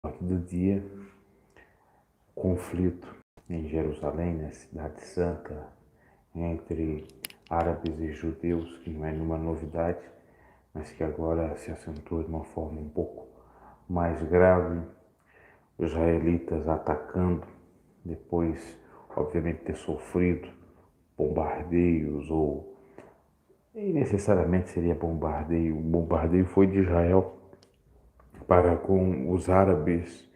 do dia, conflito em Jerusalém, na cidade santa, entre árabes e judeus, que não é nenhuma novidade, mas que agora se acentua de uma forma um pouco mais grave. Os israelitas atacando, depois, obviamente, ter sofrido bombardeios, ou nem necessariamente seria bombardeio. O bombardeio foi de Israel para com os árabes,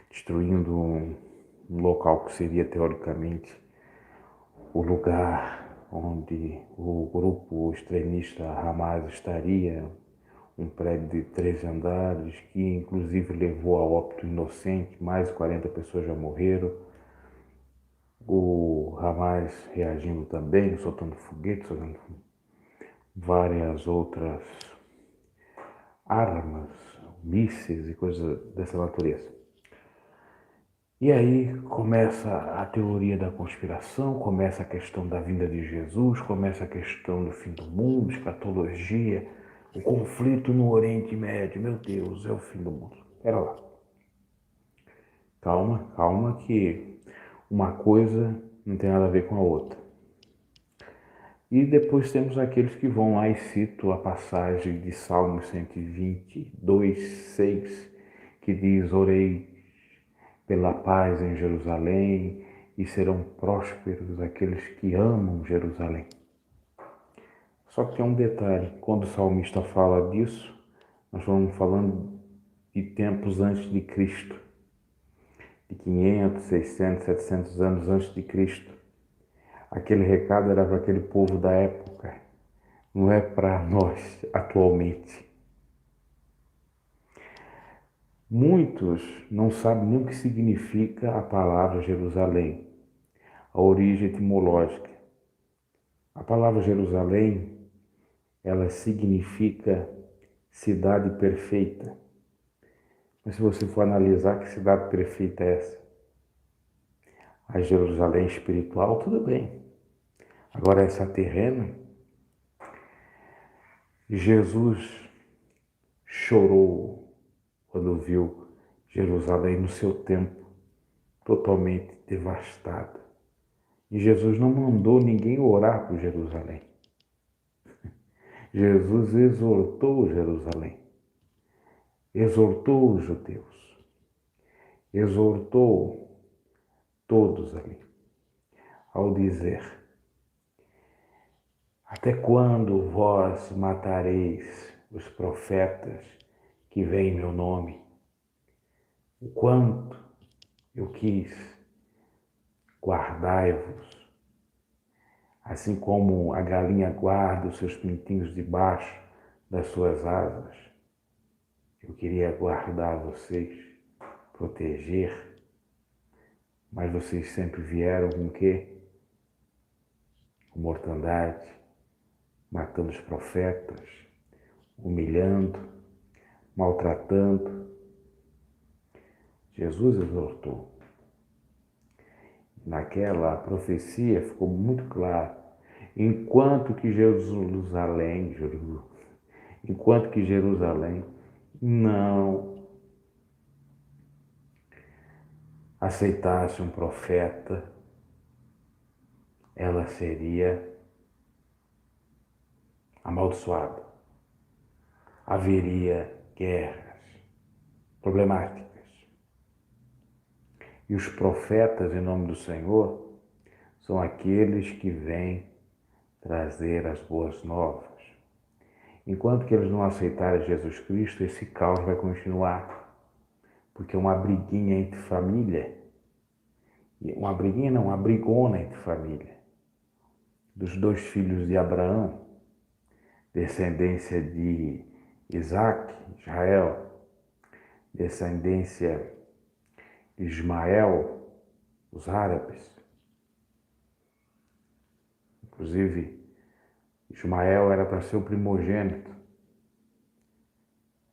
destruindo um local que seria teoricamente o lugar onde o grupo extremista Hamas estaria, um prédio de 13 andares, que inclusive levou a óbito inocente, mais de 40 pessoas já morreram. O Hamas reagindo também, soltando foguetes, soltando várias outras armas, mísseis e coisas dessa natureza. E aí começa a teoria da conspiração, começa a questão da vinda de Jesus, começa a questão do fim do mundo, escatologia, o conflito no Oriente Médio. Meu Deus, é o fim do mundo. Pera lá. Calma, calma, que uma coisa não tem nada a ver com a outra. E depois temos aqueles que vão lá e citam a passagem de Salmo 122, 6, que diz: orei pela paz em Jerusalém e serão prósperos aqueles que amam Jerusalém. Só que tem um detalhe: quando o salmista fala disso, nós estamos falando de tempos antes de Cristo, de 500, 600, 700 anos antes de Cristo. Aquele recado era para aquele povo da época, não é para nós atualmente. Muitos não sabem nem o que significa a palavra Jerusalém, a origem etimológica. A palavra Jerusalém, ela significa cidade perfeita. Mas se você for analisar, que cidade perfeita é essa? A Jerusalém espiritual, tudo bem. Agora essa terrena, Jesus chorou quando viu Jerusalém no seu tempo totalmente devastada. E Jesus não mandou ninguém orar por Jerusalém. Jesus exortou Jerusalém, exortou os judeus, exortou todos ali, ao dizer: até quando vós matareis os profetas que vêm em meu nome? O quanto eu quis guardai-vos, assim como a galinha guarda os seus pintinhos debaixo das suas asas. Eu queria guardar vocês, proteger, mas vocês sempre vieram com o quê? Com mortandade, matando os profetas, humilhando, maltratando. Jesus exortou. Naquela profecia ficou muito claro, enquanto que Jerusalém não aceitasse um profeta, ela seria amaldiçoada. Haveria guerras problemáticas. E os profetas, em nome do Senhor, são aqueles que vêm trazer as boas novas. Enquanto que eles não aceitarem Jesus Cristo, esse caos vai continuar. Porque uma briguinha entre família, uma briguinha não, uma brigona entre família, dos dois filhos de Abraão, descendência de Isaac, Israel, descendência de Ismael, os árabes. Inclusive, Ismael era para ser o primogênito,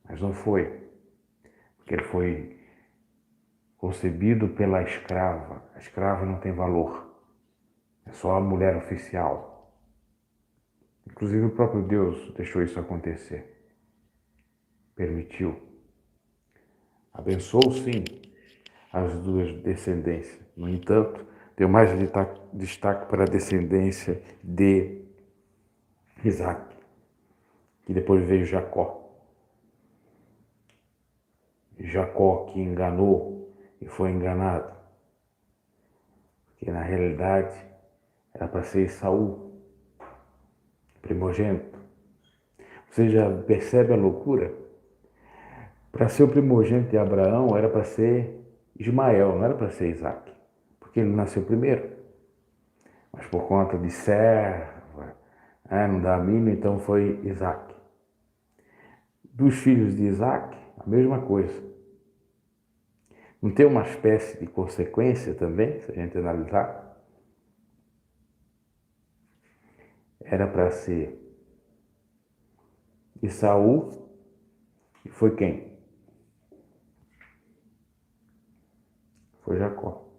mas não foi, porque ele foi concebido pela escrava. A escrava não tem valor, é só a mulher oficial. Inclusive, o próprio Deus deixou isso acontecer, permitiu. Abençoou, sim, as duas descendências. No entanto, deu mais destaque para a descendência de Isaac, que depois veio Jacó. Jacó que enganou e foi enganado, porque na realidade era para ser Esaú, primogênito. Você já percebe a loucura? Para ser o primogênito de Abraão era para ser Ismael, não era para ser Isaac, porque ele nasceu primeiro. Mas por conta de serva, não dá mínimo, então foi Isaac. Dos filhos de Isaac, a mesma coisa. Não tem uma espécie de consequência também, se a gente analisar? Era para ser Esaú, e foi quem? Foi Jacó.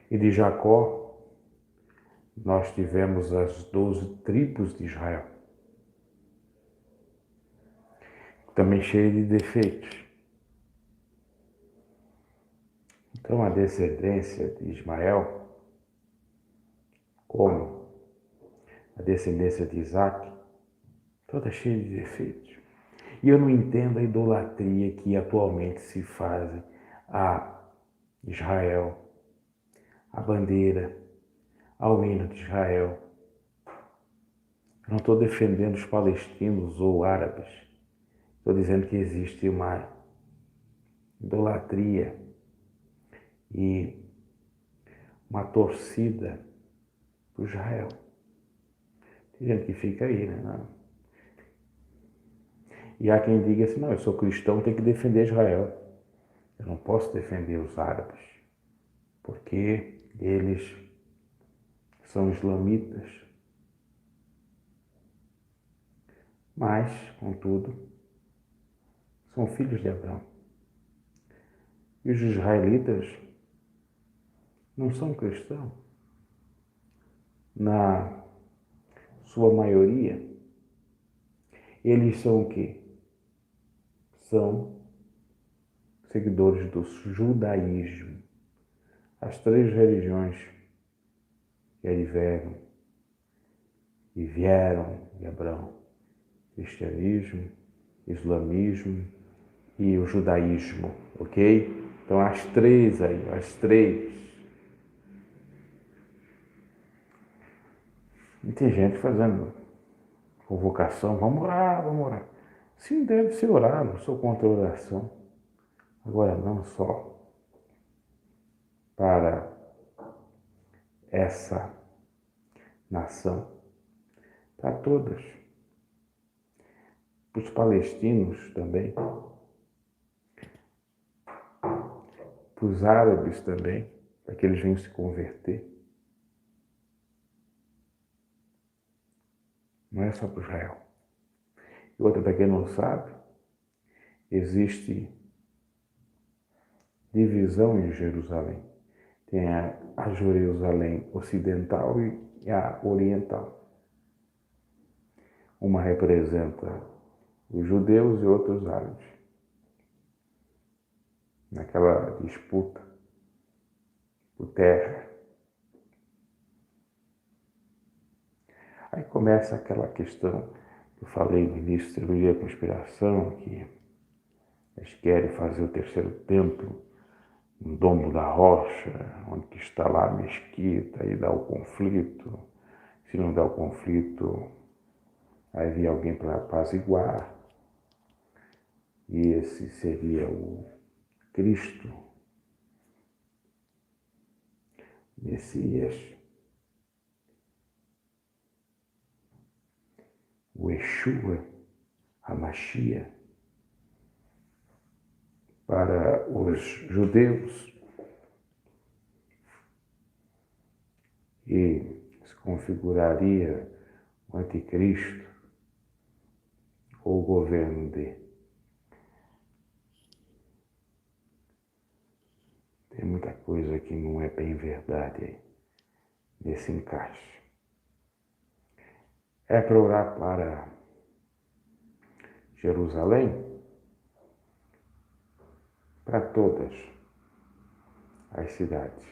E de Jacó, nós tivemos as 12 tribos de Israel, também cheia de defeitos. Então a descendência de Ismael, como a descendência de Isaac, toda cheia de defeitos. E eu não entendo a idolatria que atualmente se faz a Israel, a bandeira, ao hino de Israel. Eu não estou defendendo os palestinos ou árabes. Estou dizendo que existe uma idolatria e uma torcida para Israel. Tem gente que fica aí, né? Não. E há quem diga assim, não, eu sou cristão, tenho que defender Israel. Eu não posso defender os árabes, porque eles são islamitas. Mas, contudo, são filhos de Abraão. E os israelitas não são cristãos. Na sua maioria, eles são o quê? São seguidores do judaísmo. As três religiões que advieram e vieram de Abraão: cristianismo, islamismo e o judaísmo, ok? Então as três aí, as três. E tem gente fazendo convocação, vamos orar, vamos orar. Sim, deve ser orar, não sou contra a oração. Agora não só para essa nação, para todas. Para os palestinos também, para os árabes também, para que eles venham se converter. Não é só para Israel. E outra, para quem não sabe, existe divisão em Jerusalém. Tem a Jerusalém ocidental e a oriental. Uma representa os judeus e outra os árabes. Naquela disputa por terra. Aí começa aquela questão que eu falei no início da teoria da conspiração, que eles querem fazer o terceiro templo no Domo da Rocha, onde está lá a mesquita, e dá o conflito. Se não dá o conflito, aí vem alguém para apaziguar. E esse seria o Cristo, Messias, o Yeshua, a Machia, para os judeus. E se configuraria o anticristo ou o governo de. Tem muita coisa que não é bem verdade aí, nesse encaixe. É para orar para Jerusalém, para todas as cidades,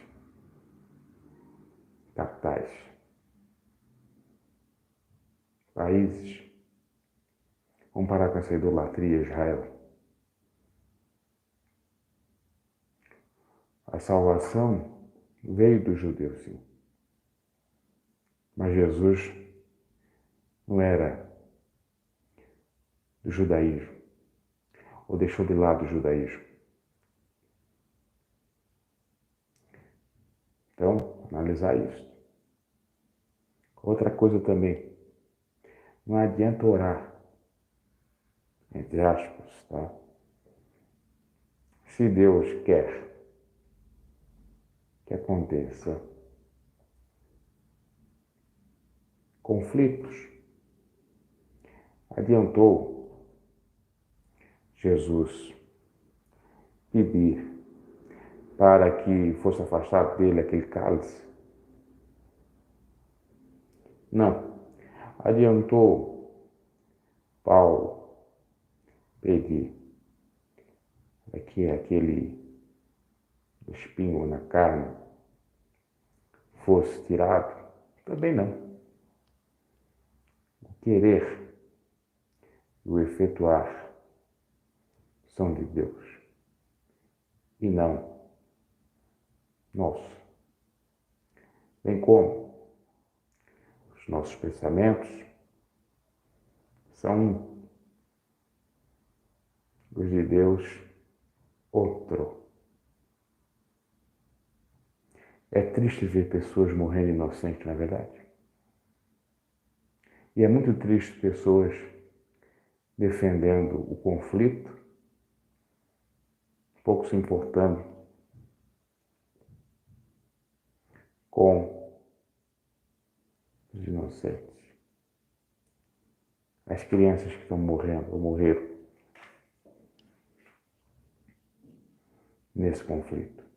capitais, países. Vamos parar com essa idolatria, Israel. A salvação veio dos judeus, sim. Mas Jesus não era do judaísmo, ou deixou de lado o judaísmo. Então, analisar isso. Outra coisa também, não adianta orar, entre aspas, tá? Se Deus quer que aconteça conflitos, adiantou Jesus pedir para que fosse afastado dele aquele cálice? Não. Adiantou Paulo pedir para que aquele espinho na carne fosse tirado? Também não. O querer e o efetuar são de Deus e não nosso. Bem como os nossos pensamentos são os de Deus outro. É triste ver pessoas morrendo inocentes, não é verdade? E é muito triste pessoas defendendo o conflito, pouco se importando com os inocentes. As crianças que estão morrendo ou morreram nesse conflito.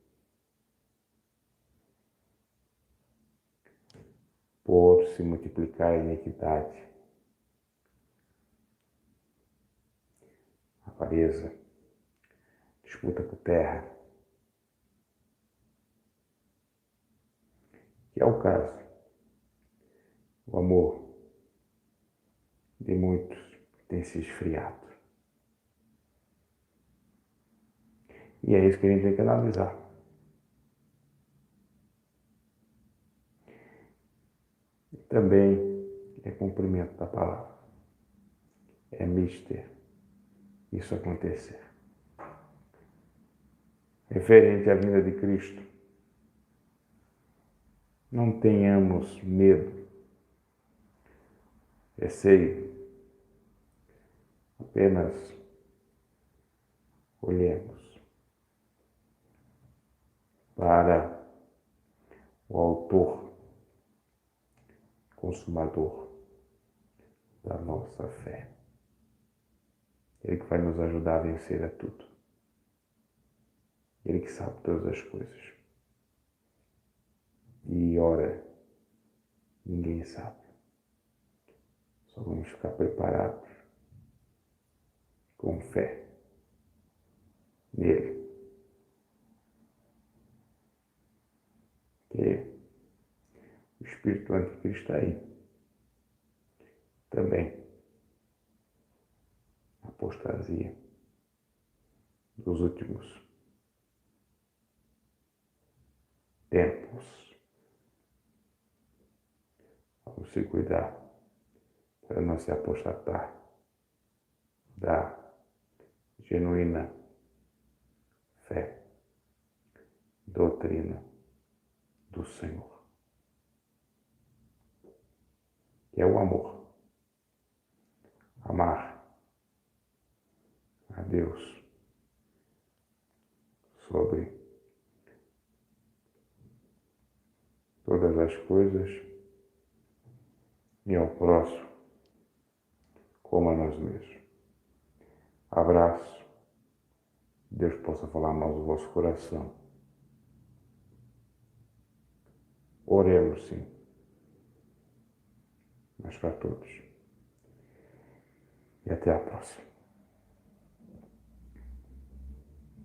Por se multiplicar a iniquidade, a avareza, disputa por terra, que é o caso. O amor de muitos tem se esfriado. E é isso que a gente tem que analisar. E também é cumprimento da palavra. É mister isso acontecer. Referente à vinda de Cristo, não tenhamos medo, receio, apenas olhemos para o autor, consumador da nossa fé. Ele que vai nos ajudar a vencer a tudo. Ele que sabe todas as coisas. E ora, ninguém sabe. Só vamos ficar preparados com fé nele. Que o Espírito Anticristo está aí. Também. A apostasia dos últimos tempos. Vamos se cuidar para não se apostatar da genuína fé, doutrina do Senhor, que é o amor. Amar a Deus sobre todas as coisas e ao próximo como a nós mesmos. Abraço. Deus possa falar mais o vosso coração. Oremos, sim. mas para todos. E até a próxima.